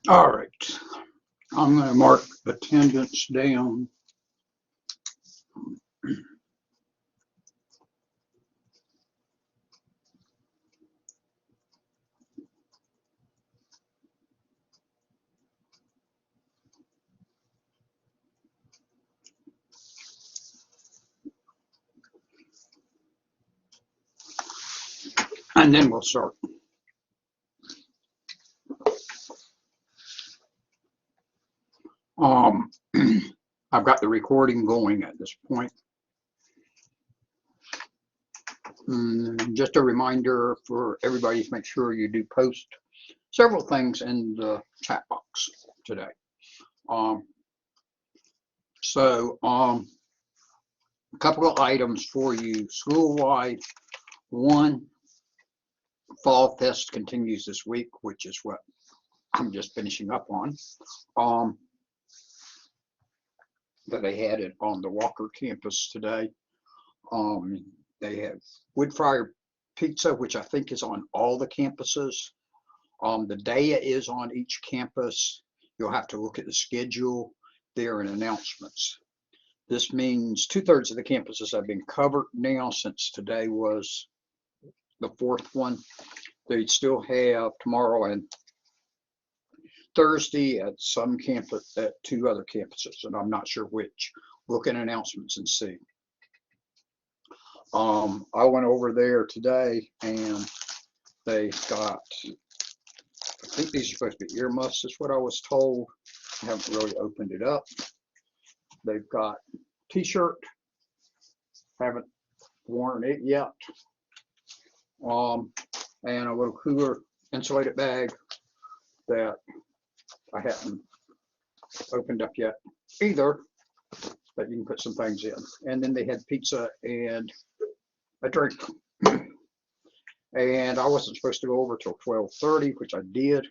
All right, I'm going to mark attendance down. And then we'll start. Um, I've got the recording going at this point. Just a reminder for everybody to make sure you do post several things in the chat box today. Um, so, a couple of items for you school-wide. One, Fall Fest continues this week, which is what I'm just finishing up on. Um, that they had it on the Walker campus today. They have wood fire pizza, which I think is on all the campuses. The day it is on each campus. You'll have to look at the schedule there and announcements. This means 2/3 of the campuses have been covered now since today was the fourth one. They still have tomorrow and Thursday at some campus, at two other campuses, and I'm not sure which. Look at announcements and see. I went over there today and they got, I think these are supposed to be earmuffs, is what I was told. I haven't really opened it up. They've got t-shirt, haven't worn it yet. And a little cooler insulated bag that I haven't opened up yet either, but you can put some things in. And then they had pizza and a drink. And I wasn't supposed to go over till 12:30, which I did,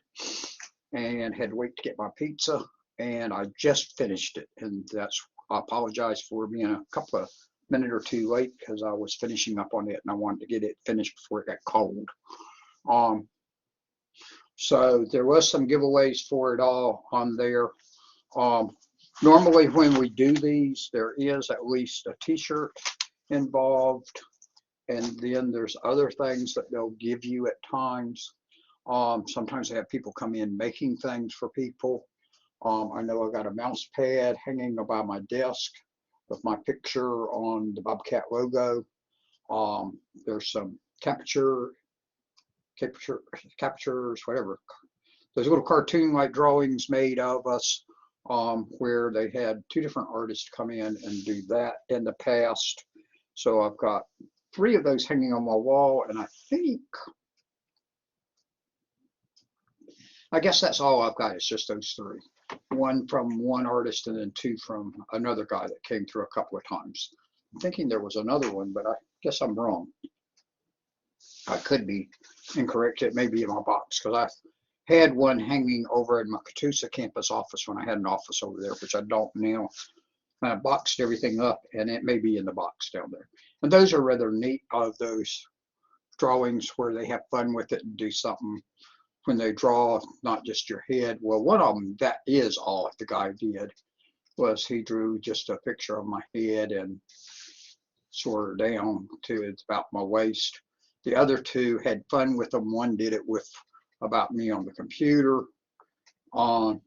and had to wait to get my pizza. And I just finished it, and I apologize for being a couple of minutes or two late because I was finishing up on it and I wanted to get it finished before it got cold. So there was some giveaways for it all on there. Normally when we do these, there is at least a t-shirt involved, and then there's other things that they'll give you at times. Sometimes they have people come in making things for people. I know I got a mouse pad hanging by my desk with my picture on the Bobcat logo. There's some captures, whatever. There's little cartoon-like drawings made of us where they had two different artists come in and do that in the past. So I've got 3 of those hanging on my wall, and I guess that's all I've got. It's just those 3. 1 from one artist and then 2 from another guy that came through a couple of times. I'm thinking there was another one, but I guess I'm wrong. I could be incorrect. It may be in my box because I had one hanging over in my Catoosa campus office when I had an office over there, which I don't now. I boxed everything up, and it may be in the box down there. And those are rather neat, of those drawings where they have fun with it and do something when they draw, not just your head. Well, one of them, that is all the guy did, was he drew just a picture of my head and sort of down to about my waist. The other 2 had fun with them. One did it with about me on the computer. And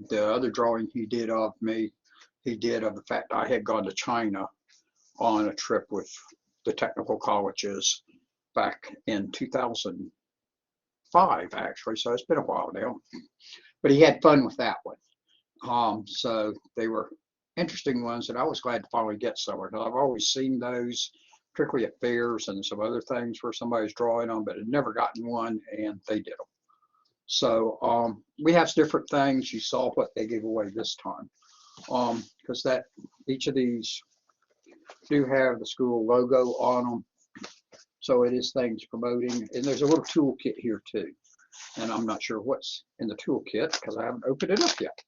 the other drawing he did of me, he did of the fact I had gone to China on a trip with the technical colleges back in 2005, actually. So it's been a while now. But he had fun with that one. So they were interesting ones, and I was glad to finally get somewhere because I've always seen those, particularly at fairs and some other things where somebody's drawing them, but had never gotten one, and they did them. So we have different things. You saw what they gave away this time, because each of these do have the school logo on them. So it is things promoting, and there's a little toolkit here too. And I'm not sure what's in the toolkit because I haven't opened it up yet.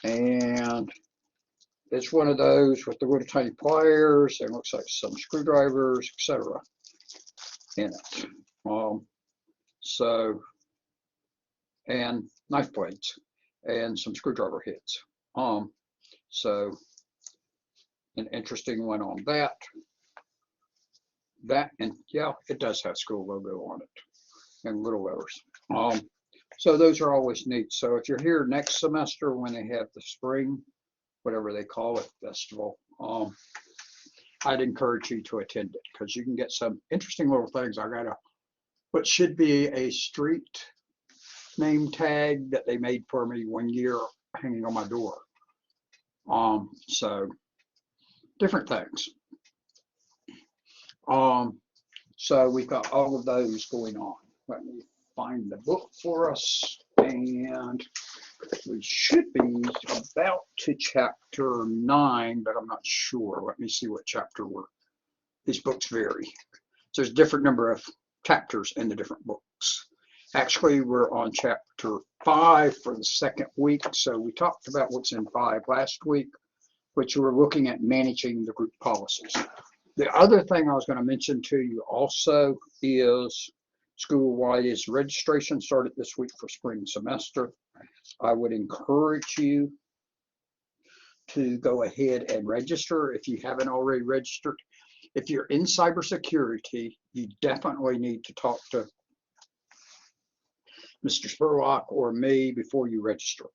And it's one of those with the little tiny pliers, and looks like some screwdrivers, etc. in it. So, and knife blades and some screwdriver heads. So an interesting one on that. And yeah, it does have school logo on it and little letters. So those are always neat. So if you're here next semester when they have the spring, whatever they call it, festival, I'd encourage you to attend it because you can get some interesting little things. I got what should be a street name tag that they made for me one year hanging on my door. So different things. So we've got all of those going on. Let me find the book for us, and we should be about to chapter 9, but I'm not sure. Let me see what chapter these books vary. So there's a different number of chapters in the different books. Actually, we're on chapter 5 for the second week. So we talked about what's in 5 last week, which we're looking at managing the group policies. The other thing I was going to mention to you also is school-wide is registration started this week for spring semester. I would encourage you to go ahead and register if you haven't already registered. If you're in cybersecurity, you definitely need to talk to Mr. Spurlock or me before you register.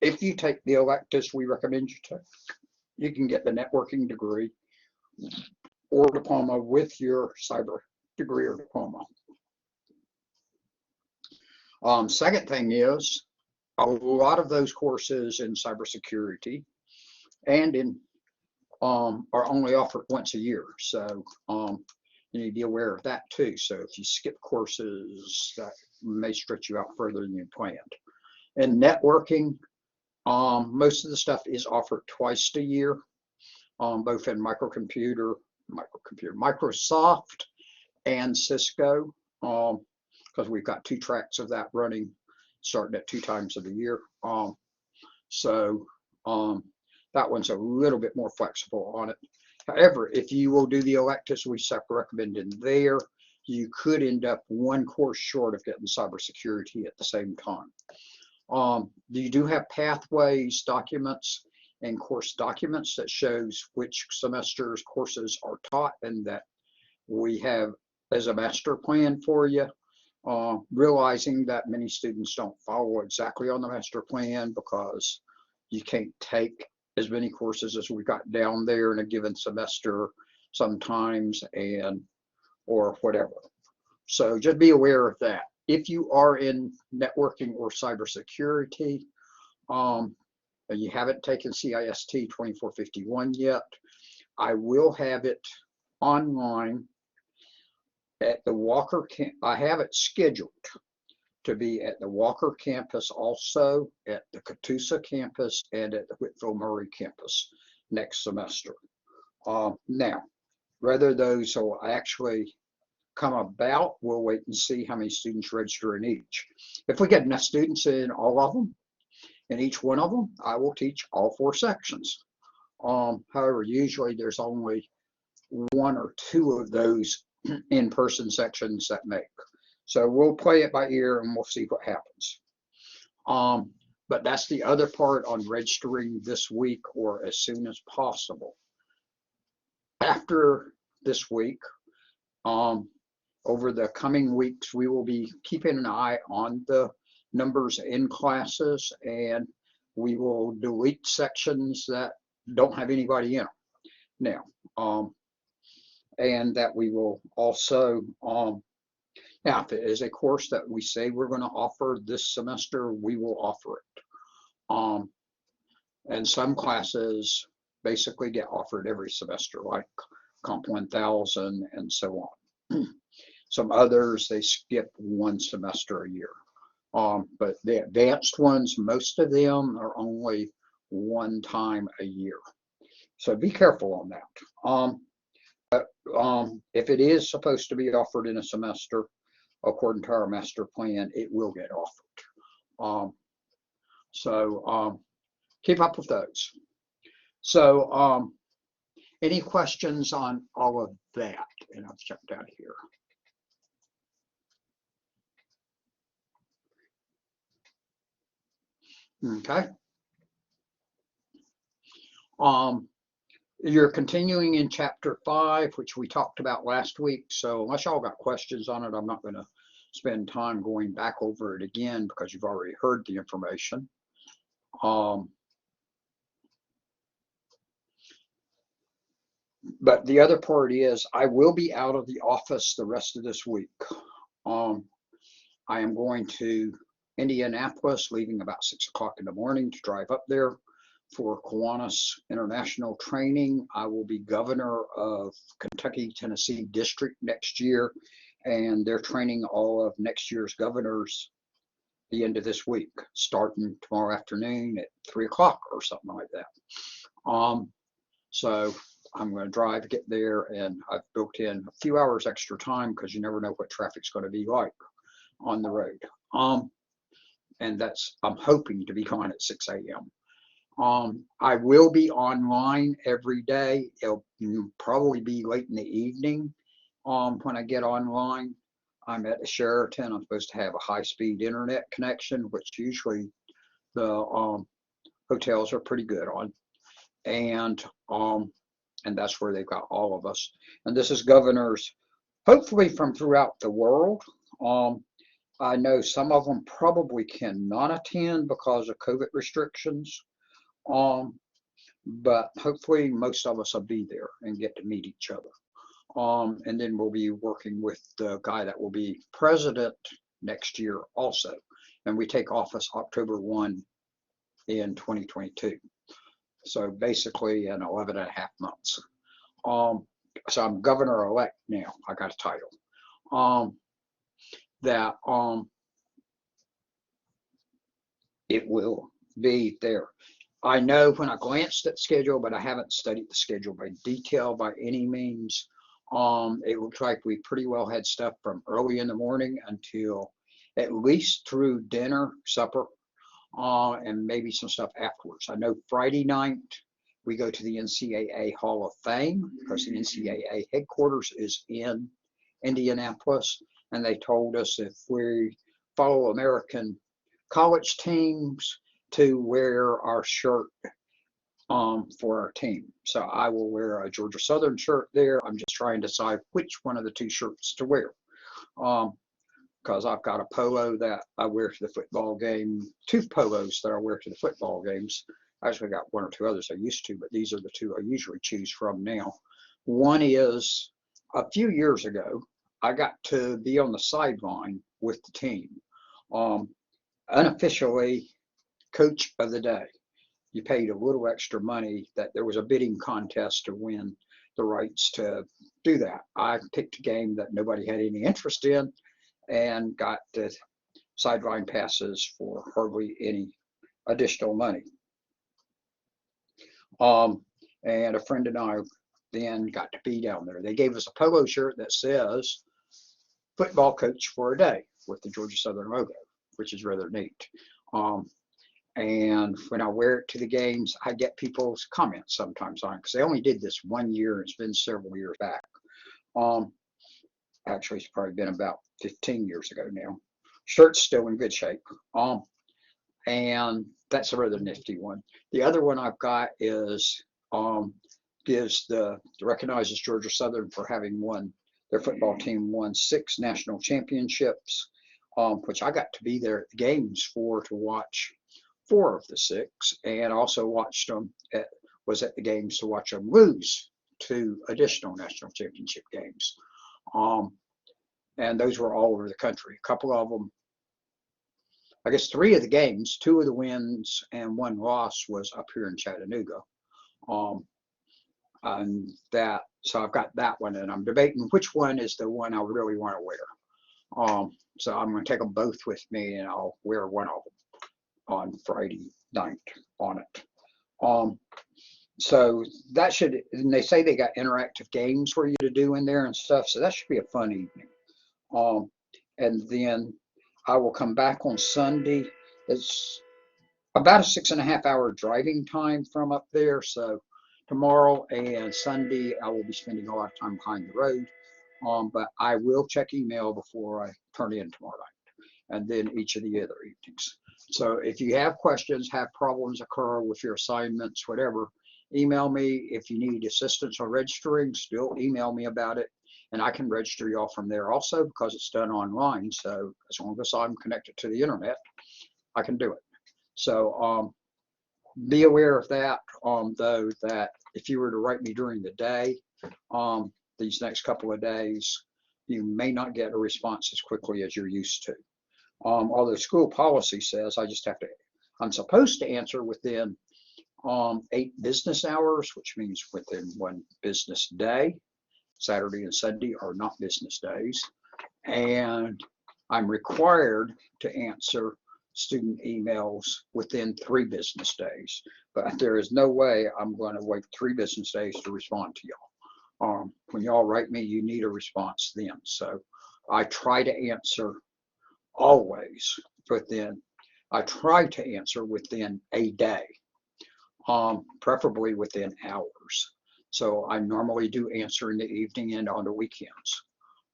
If you take the electives we recommend you take, you can get the networking degree or diploma with your cyber degree or diploma. Second thing is, a lot of those courses in cybersecurity and in are only offered once a year. So you need to be aware of that too. So if you skip courses, that may stretch you out further than you planned. And networking, most of the stuff is offered twice a year, both in Microsoft and Cisco, because we've got 2 tracks of that running, starting at 2 times of the year. That one's a little bit more flexible on it. However, if you will do the electives we recommend in there, you could end up 1 course short of getting cybersecurity at the same time. You do have pathways documents and course documents that shows which semester's courses are taught and that we have as a master plan for you. Realizing that many students don't follow exactly on the master plan because you can't take as many courses as we got down there in a given semester sometimes, or whatever. So just be aware of that. If you are in networking or cybersecurity, and you haven't taken CIST 2451 yet, I will have it online at the Walker campus. I have it scheduled to be at the Walker campus, also at the Catoosa campus, and at the Whitfield Murray campus next semester. Now, whether those will actually come about, we'll wait and see how many students register in each. If we get enough students in all of them, in each one of them, I will teach all 4 sections. However, usually there's only 1 or 2 of those in-person sections that make. So we'll play it by ear and we'll see what happens. But that's the other part on registering this week or as soon as possible. After this week, over the coming weeks, we will be keeping an eye on the numbers in classes, and we will delete sections that don't have anybody in them now. And that we will also, now if it is a course that we say we're going to offer this semester, we will offer it. And some classes basically get offered every semester, like Comp 1000 and so on. Some others, they skip 1 semester a year. But the advanced ones, most of them are only 1 time a year. So be careful on that. If it is supposed to be offered in a semester, according to our master plan, it will get offered. So keep up with those. So any questions on all of that? And I'll jump down here. Okay. You're continuing in chapter 5, which we talked about last week. So unless y'all got questions on it, I'm not going to spend time going back over it again because you've already heard the information. But the other part is I will be out of the office the rest of this week. I am going to Indianapolis, leaving about 6 o'clock in the morning to drive up there for Kiwanis International Training. I will be governor of Kentucky, Tennessee District next year, and they're training all of next year's governors the end of this week, starting tomorrow afternoon at 3 o'clock or something like that. So I'm going to drive to get there, and I've built in a few hours extra time because you never know what traffic's going to be like on the road. And I'm hoping to be gone at 6 a.m. I will be online every day. It'll probably be late in the evening when I get online. I'm at the Sheraton. I'm supposed to have a high-speed internet connection, which usually the hotels are pretty good on. And that's where they've got all of us. And this is governors, hopefully from throughout the world. I know some of them probably cannot attend because of COVID restrictions. But hopefully most of us will be there and get to meet each other. And then we'll be working with the guy that will be president next year also. And we take office October 1 in 2022. So basically in 11 and a half months. So I'm governor-elect now. I got a title. It will be there. I know when I glanced at the schedule, but I haven't studied the schedule by detail by any means. It looks like we pretty well had stuff from early in the morning until at least through dinner, supper, and maybe some stuff afterwards. I know Friday night we go to the NCAA Hall of Fame because the NCAA headquarters is in Indianapolis, and they told us if we follow American college teams to wear our shirt for our team. So I will wear a Georgia Southern shirt there. I'm just trying to decide which one of the two shirts to wear. Because I've got a polo that I wear to the football game, 2 polos that I wear to the football games. I actually got 1 or 2 others I used to, but these are the 2 I usually choose from now. One is a few years ago, I got to be on the sideline with the team. Unofficially, coach of the day. You paid a little extra money. That there was a bidding contest to win the rights to do that. I picked a game that nobody had any interest in and got the sideline passes for hardly any additional money. And a friend and I then got to be down there. They gave us a polo shirt that says football coach for a day with the Georgia Southern logo, which is rather neat. And when I wear it to the games, I get people's comments sometimes on it because they only did this 1 year. It's been several years back. Actually, it's probably been about 15 years ago now. Shirt's still in good shape. And that's a rather nifty one. The other one I've got is recognizes Georgia Southern for having won, their football team won 6 national championships, which I got to be there at the games to watch 4 of the 6, and also watched them was at the games to watch them lose 2 additional national championship games. And those were all over the country. A couple of them, I guess 3 of the games, 2 of the wins and 1 loss was up here in Chattanooga. And so I've got that one, and I'm debating which one is the one I really want to wear. So I'm going to take them both with me, and I'll wear one of them on Friday night on it. So that should, and they say they got interactive games for you to do in there and stuff, so that should be a fun evening. And then I will come back on Sunday. It's about a 6.5 hour driving time from up there, so tomorrow and Sunday I will be spending a lot of time behind the road. But I will check email before I turn in tomorrow night, and then each of the other evenings. So if you have questions, have problems occur with your assignments, whatever, email me. If you need assistance on registering, still email me about it. And I can register y'all from there also because it's done online. So as long as I'm connected to the internet, I can do it. So be aware of that, though, that if you were to write me during the day, these next couple of days, you may not get a response as quickly as you're used to. Although school policy says I'm supposed to answer within 8 business hours, which means within 1 business day. Saturday and Sunday are not business days. And I'm required to answer student emails within 3 business days. But there is no way I'm going to wait 3 business days to respond to y'all. When y'all write me, you need a response then. So I try to answer always within a day, preferably within hours. So I normally do answer in the evening and on the weekends,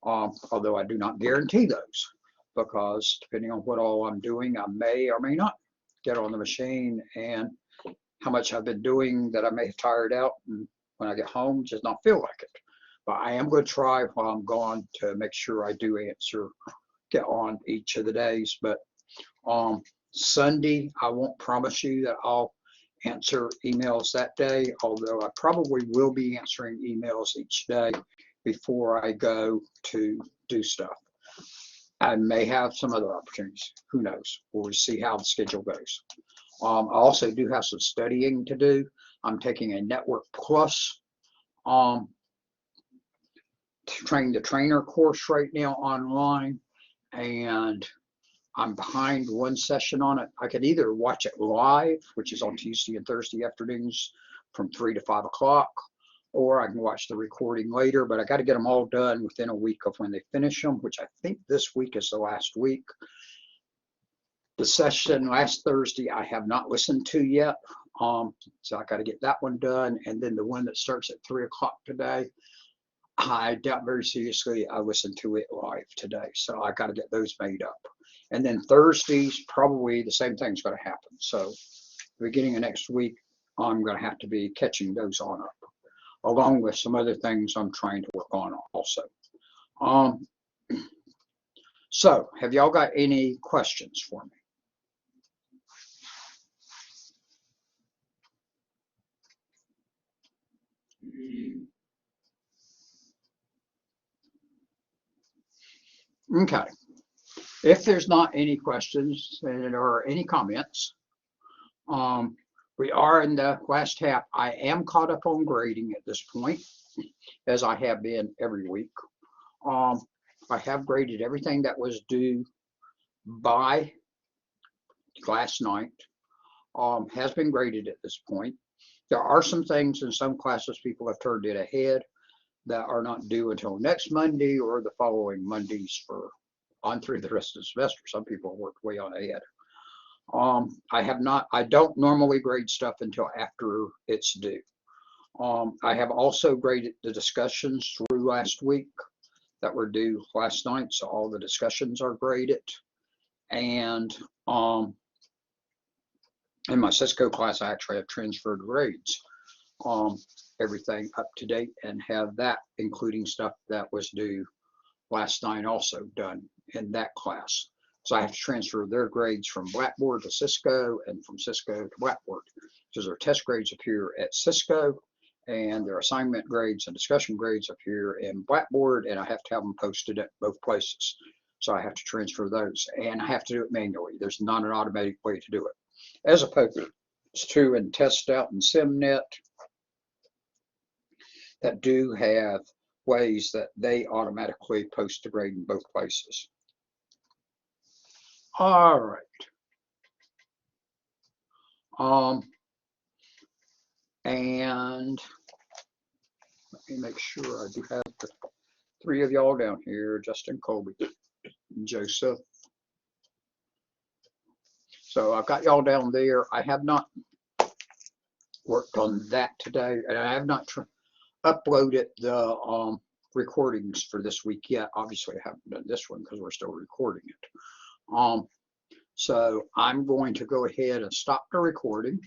although I do not guarantee those, because depending on what all I'm doing, I may or may not get on the machine, and how much I've been doing that I may have tired out, and when I get home, just not feel like it. But I am going to try while I'm gone to make sure I do get on each of the days. But Sunday, I won't promise you that I'll answer emails that day, although I probably will be answering emails each day before I go to do stuff. I may have some other opportunities. Who knows? We'll see how the schedule goes. I also do have some studying to do. I'm taking a Network Plus Train the Trainer course right now online, and I'm behind 1 session on it. I could either watch it live, which is on Tuesday and Thursday afternoons from 3 to 5 o'clock, or I can watch the recording later, but I got to get them all done within a week of when they finish them, which I think this week is the last week. The session last Thursday I have not listened to yet, so I got to get that one done. And then the one that starts at 3 o'clock today, I doubt very seriously I listened to it live today, so I got to get those made up. And then Thursdays, probably the same thing's going to happen. So beginning of next week, I'm going to have to be catching those on up, along with some other things I'm trying to work on also. So have y'all got any questions for me? Okay. If there's not any questions or any comments, we are in the last half. I am caught up on grading at this point, as I have been every week. I have graded everything that was due by last night, has been graded at this point. There are some things in some classes people have turned it ahead that are not due until next Monday or the following Mondays on through the rest of the semester. Some people worked way on ahead. I don't normally grade stuff until after it's due. I have also graded the discussions through last week that were due last night, so all the discussions are graded. And in my Cisco class, I actually have transferred grades, everything up to date, and have that, including stuff that was due last night, also done in that class. So I have to transfer their grades from Blackboard to Cisco and from Cisco to Blackboard, because their test grades appear at Cisco and their assignment grades and discussion grades appear in Blackboard, and I have to have them posted at both places. So I have to transfer those, and I have to do it manually. There's not an automatic way to do it, as opposed to in TestStout and SimNet that do have ways that they automatically post the grade in both places. All right. And let me make sure I do have the 3 of y'all down here: Justin, Colby, and Joseph. So I've got y'all down there. I have not worked on that today, and I have not uploaded the recordings for this week yet. Obviously, I haven't done this one because we're still recording it. So I'm going to go ahead and stop the recording.